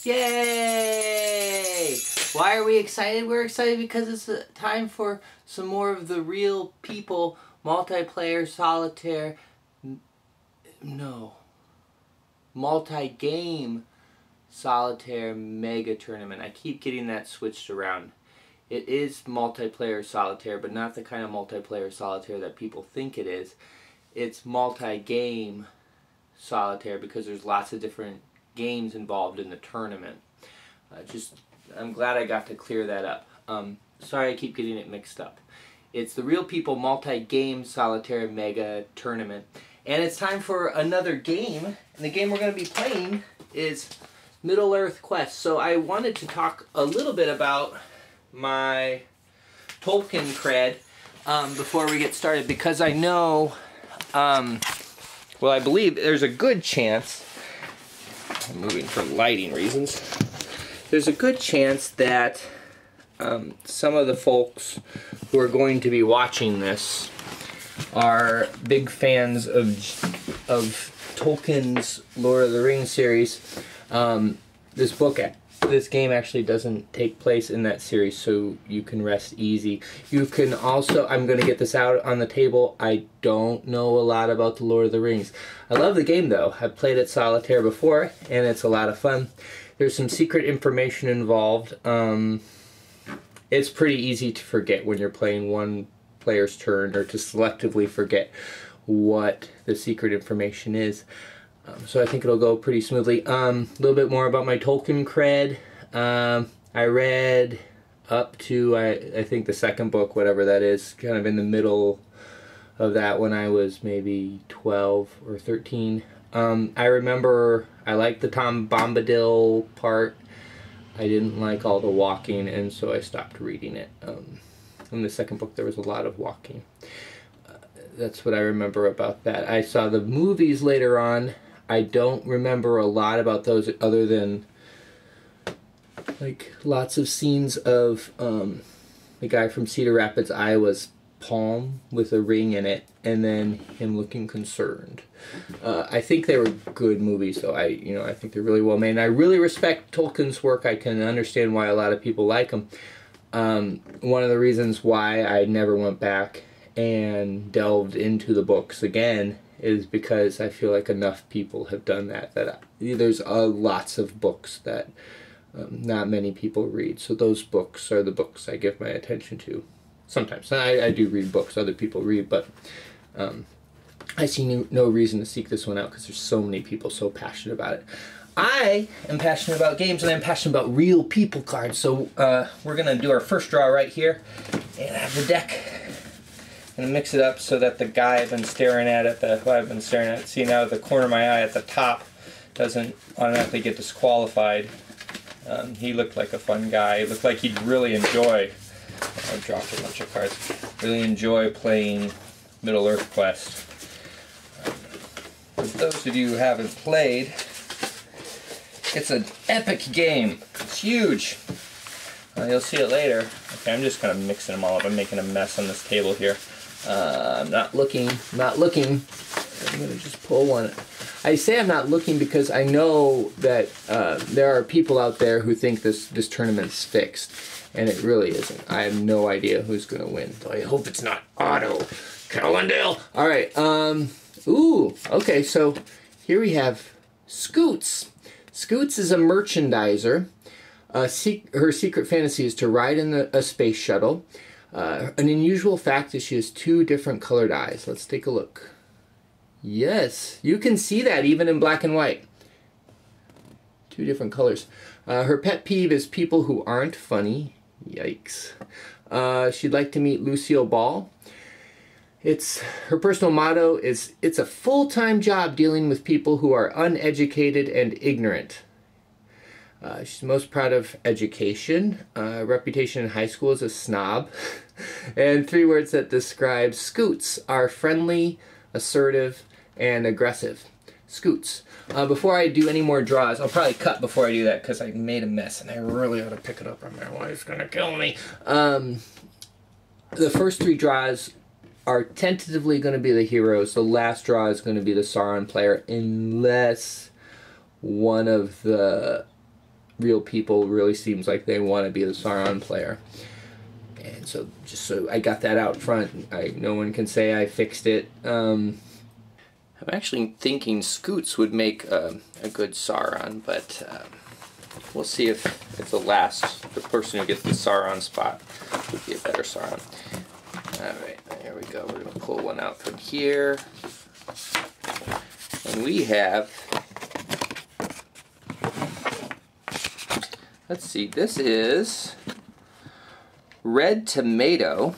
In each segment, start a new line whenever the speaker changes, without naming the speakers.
Yay! Why are we excited? We're excited because it's time for some more of the real people multiplayer solitaire. No. Multi-game solitaire mega tournament. I keep getting that switched around. It is multiplayer solitaire, but not the kind of multiplayer solitaire that people think it is. It's multi-game solitaire because there's lots of different games involved in the tournament. I'm glad I got to clear that up. Sorry I keep getting it mixed up. It's the Real People multi-game solitaire mega tournament. And it's time for another game. And the game we're going to be playing is Middle-earth Quest. So I wanted to talk a little bit about my Tolkien cred before we get started, because I know, well, I believe there's a good chance, I'm moving for lighting reasons, there's a good chance that some of the folks who are going to be watching this are big fans of Tolkien's Lord of the Rings series. This game actually doesn't take place in that series, so you can rest easy. You can also, I'm going to get this out on the table, I don't know a lot about the Lord of the Rings. I love the game though. I've played it solitaire before, and it's a lot of fun. There's some secret information involved. It's pretty easy to forget when you're playing one player's turn, or to selectively forget what the secret information is. So I think it'll go pretty smoothly. A little bit more about my Tolkien cred. I read up to, I think the second book, whatever that is, kind of in the middle of that when I was maybe 12 or 13. I remember I liked the Tom Bombadil part. I didn't like all the walking, and so I stopped reading it. In the second book there was a lot of walking. That's what I remember about that. I saw the movies later on. I don't remember a lot about those other than like lots of scenes of the guy from Cedar Rapids, Iowa's palm with a ring in it, and then him looking concerned. I think they were good movies, though. I think they're really well made. And I really respect Tolkien's work. I can understand why a lot of people like him. One of the reasons why I never went back and delved into the books again is because I feel like enough people have done that. There's lots of books that not many people read. So those books are the books I give my attention to. Sometimes. I do read books other people read, but I see no reason to seek this one out because there's so many people so passionate about it. I am passionate about games, and I'm passionate about real people cards. So we're going to do our first draw right here. And I have the deck. I'm going to mix it up so that the guy I've been staring at, see now the corner of my eye at the top doesn't automatically get disqualified. He looked like a fun guy. He looked like he'd really enjoy, I dropped a bunch of cards, really enjoy playing Middle-earth Quest. For those of you who haven't played, it's an epic game. It's huge. You'll see it later. Okay, I'm just kind of mixing them all up. I'm making a mess on this table here. I'm not looking. I'm going to just pull one. I say I'm not looking because I know that there are people out there who think this tournament's fixed, and it really isn't. I have no idea who's going to win. So I hope it's not Otto Callendale. All right. Ooh. Okay. So here we have Scoots. Scoots is a merchandiser. Her secret fantasy is to ride in a space shuttle. An unusual fact is she has 2 different colored eyes. Let's take a look. Yes, you can see that even in black and white. 2 different colors. Her pet peeve is people who aren't funny. Yikes. She'd like to meet Lucille Ball. Her personal motto is, it's a full-time job dealing with people who are uneducated and ignorant. She's most proud of education. Reputation in high school as a snob. And 3 words that describe Scoots are friendly, assertive, and aggressive. Scoots. Before I do any more draws, I'll probably cut before I do that because I made a mess and I really ought to pick it up or my wife's going to kill me. The first 3 draws are tentatively going to be the heroes. The last draw is going to be the Sauron player, unless one of the real people really seems like they want to be the Sauron player. And so, just so I got that out front, no one can say I fixed it. I'm actually thinking Scoots would make a good Sauron, but we'll see if the person who gets the Sauron spot would be a better Sauron. Alright, here we go. We're going to pull one out from here. And we have, let's see, this is Red Tomato.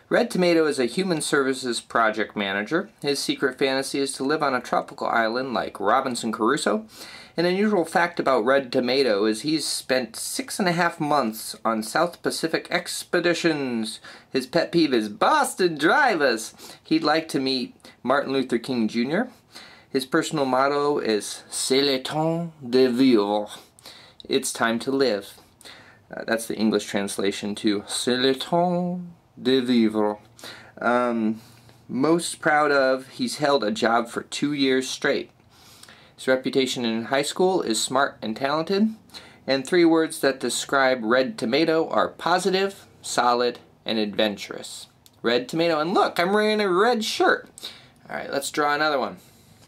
Red Tomato is a human services project manager. His secret fantasy is to live on a tropical island like Robinson Crusoe. An unusual fact about Red Tomato is he's spent 6.5 months on South Pacific expeditions. His pet peeve is Boston drivers. He'd like to meet Martin Luther King Jr. His personal motto is C'est le temps de vivre. It's time to live. That's the English translation to C'est le temps de vivre. Most proud of, he's held a job for 2 years straight. His reputation in high school is smart and talented. And 3 words that describe Red Tomato are positive, solid, and adventurous. Red Tomato, and look, I'm wearing a red shirt. Alright, let's draw another one.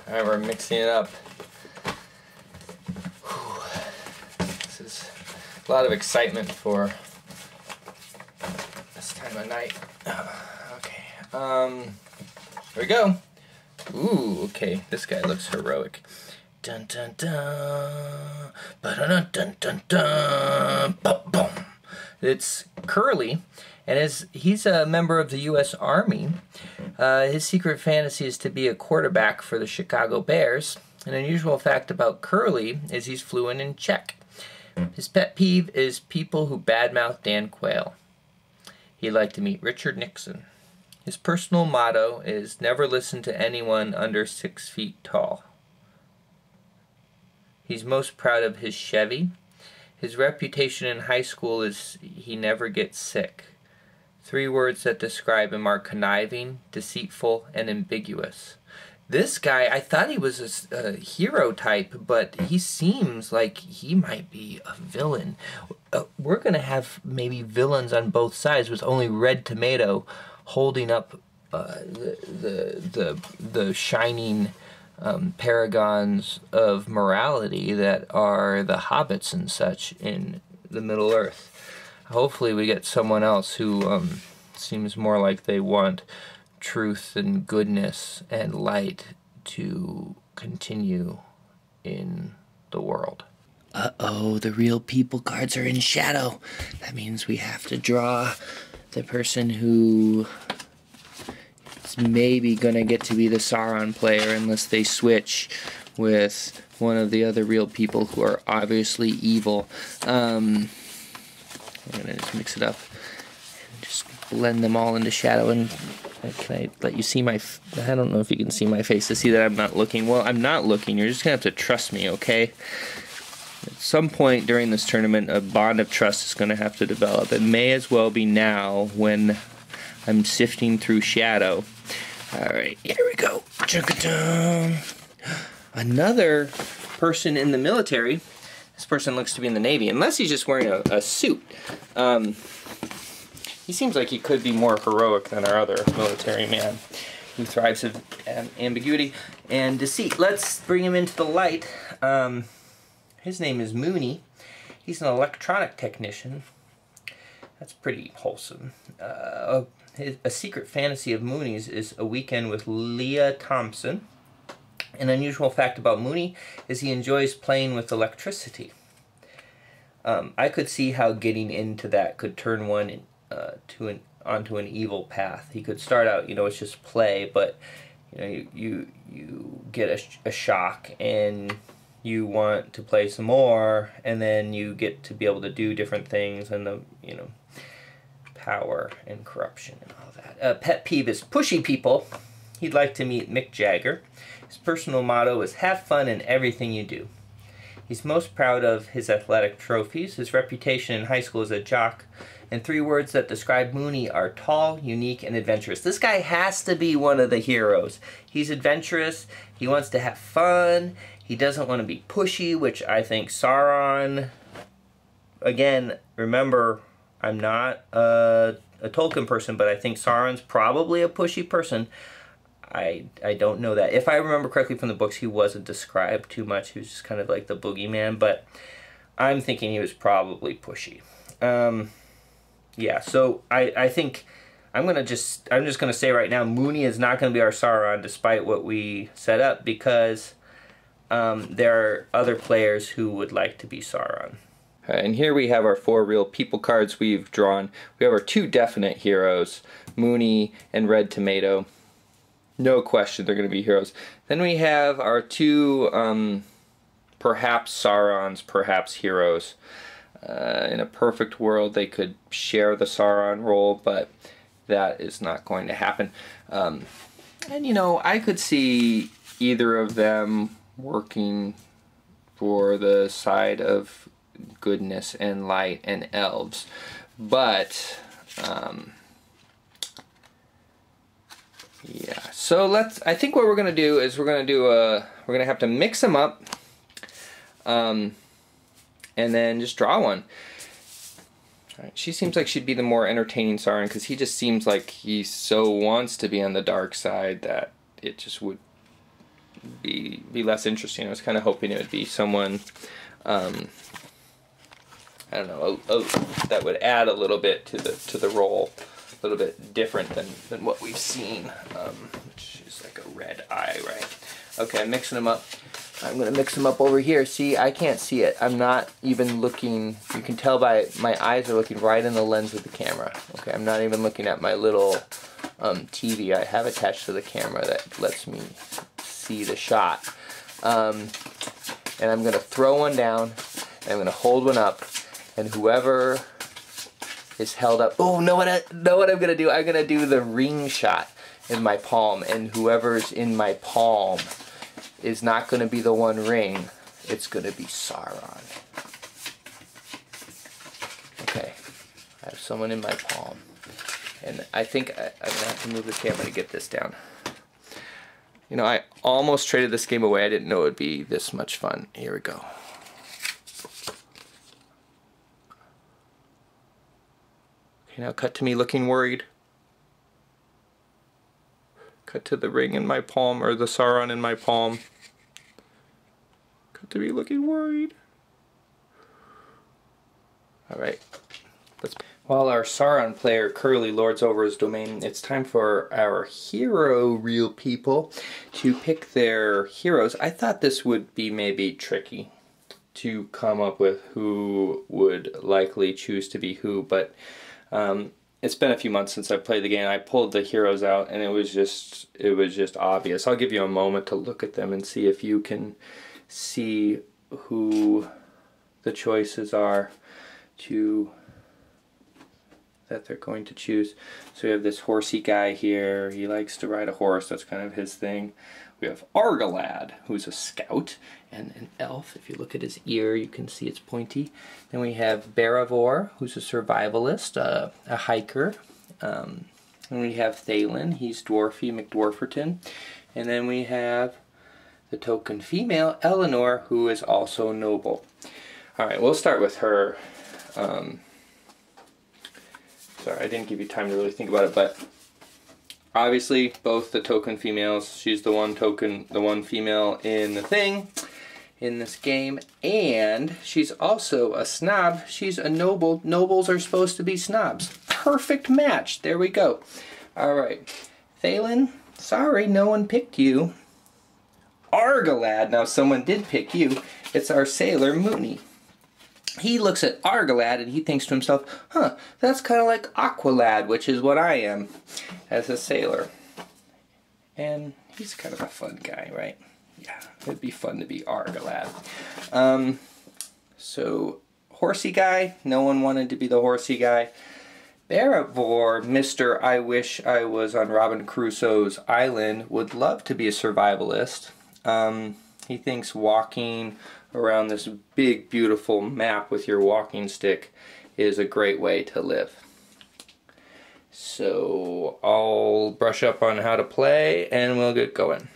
Alright, we're mixing it up. This is a lot of excitement for this time of night. Okay, here we go. Ooh, okay, this guy looks heroic. Dun dun dun, ba-dun dun dun dun, boom. It's Curly, and he's a member of the U.S. Army. His secret fantasy is to be a quarterback for the Chicago Bears. An unusual fact about Curly is he's fluent in Czech. His pet peeve is people who badmouth Dan Quayle. He'd like to meet Richard Nixon. His personal motto is never listen to anyone under 6 feet tall. He's most proud of his Chevy. His reputation in high school is he never gets sick. 3 words that describe him are conniving, deceitful, and ambiguous. This guy, I thought he was a hero type, but he seems like he might be a villain. We're going to have maybe villains on both sides with only Red Tomato holding up the shining paragons of morality that are the hobbits and such in the Middle Earth. Hopefully we get someone else who seems more like they want truth and goodness and light to continue in the world. Uh-oh, the real people cards are in shadow. That means we have to draw the person who is maybe gonna get to be the Sauron player unless they switch with one of the other real people who are obviously evil. I'm gonna just mix it up and just blend them all into shadow. And can I let you see my... I don't know if you can see my face to see that I'm not looking. Well, I'm not looking. You're just gonna have to trust me, okay? At some point during this tournament, a bond of trust is going to have to develop. It may as well be now when I'm sifting through shadow. Alright, here we go. Another person in the military. This person looks to be in the Navy, unless he's just wearing a suit. He seems like he could be more heroic than our other military man who thrives in ambiguity and deceit. Let's bring him into the light. His name is Mooney. He's an electronic technician. That's pretty wholesome. A secret fantasy of Mooney's is a weekend with Leah Thompson. An unusual fact about Mooney is he enjoys playing with electricity. I could see how getting into that could turn one onto an evil path. He could start out, it's just play, but you get a shock and you want to play some more, and then you get to be able to do different things, and the power and corruption and all that. Pet peeve is pushy people. He'd like to meet Mick Jagger. His personal motto is have fun in everything you do. He's most proud of his athletic trophies. His reputation in high school as a jock. And 3 words that describe Mooney are tall, unique, and adventurous. This guy has to be one of the heroes. He's adventurous, he wants to have fun, He doesn't want to be pushy, which I think Sauron, again, remember, I'm not a Tolkien person, but I think Sauron's probably a pushy person. I don't know that. If I remember correctly from the books, he wasn't described too much. He was just kind of like the boogeyman, but I'm thinking he was probably pushy. Yeah, so I think I'm just gonna say right now, Mooney is not gonna be our Sauron, despite what we set up, because there are other players who would like to be Sauron. And here we have our 4 real people cards we've drawn. We have our 2 definite heroes, Mooney and Red Tomato. No question they're going to be heroes. Then we have our 2 perhaps Saurons, perhaps heroes. In a perfect world they could share the Sauron role, but that is not going to happen. And you know, I could see either of them working for the side of goodness and light and elves, but yeah, so I think what we're gonna do is we're gonna have to mix them up, and then just draw one. All right, she seems like she'd be the more entertaining Sauron, because he just seems like he so wants to be on the dark side that it just would be less interesting. I was kind of hoping it would be someone, I don't know, that would add a little bit to the role, a little bit different than what we've seen, which is like a red eye, right? Okay, I'm mixing them up. I'm gonna mix them up over here. See, I can't see it. I'm not even looking. You can tell by my eyes are looking right in the lens of the camera. Okay, I'm not even looking at my little TV I have attached to the camera that lets me see the shot. And I'm gonna throw one down, and I'm gonna hold one up, and whoever is held up. Oh, know what I'm gonna do? I'm gonna do the ring shot in my palm, and whoever's in my palm is not gonna be the One Ring. It's gonna be Sauron. Okay, I have someone in my palm, and I think I'm gonna have to move the camera to get this down. You know, I almost traded this game away. I didn't know it would be this much fun. Here we go. Okay, now cut to me looking worried. Cut to the ring in my palm, or the Sauron in my palm. Cut to me looking worried. Alright. While our Sauron player currently lords over his domain, it's time for our hero real people to pick their heroes. I thought this would be maybe tricky to come up with who would likely choose to be who, but it's been a few months since I played the game. I pulled the heroes out, and it was just obvious. I'll give you a moment to look at them and see if you can see who the choices are that they're going to choose. So we have this horsey guy here. He likes to ride a horse. That's kind of his thing. We have Argalad, who's a scout and an elf. If you look at his ear, you can see it's pointy. Then we have Baravor, who's a survivalist, a hiker. And we have Thalin, he's dwarfy, McDwarferton. And then we have the token female, Eleanor, who is also noble. Alright, we'll start with her. Sorry, I didn't give you time to really think about it, but obviously both the token females. She's the one female in the thing, in this game, and she's also a snob. She's a noble. Nobles are supposed to be snobs. Perfect match. There we go. Alright. Thalin, sorry, no one picked you. Argalad, now someone did pick you. It's our sailor, Mooney. He looks at Argalad and he thinks to himself, huh, that's kind of like Aqualad, which is what I am as a sailor. And he's kind of a fun guy, right? Yeah, it'd be fun to be Argalad. So, horsey guy, no one wanted to be the horsey guy. Baravor, Mr. I wish I was on Robin Crusoe's island, would love to be a survivalist. He thinks walking around this big, beautiful map with your walking stick is a great way to live. So I'll brush up on how to play and we'll get going.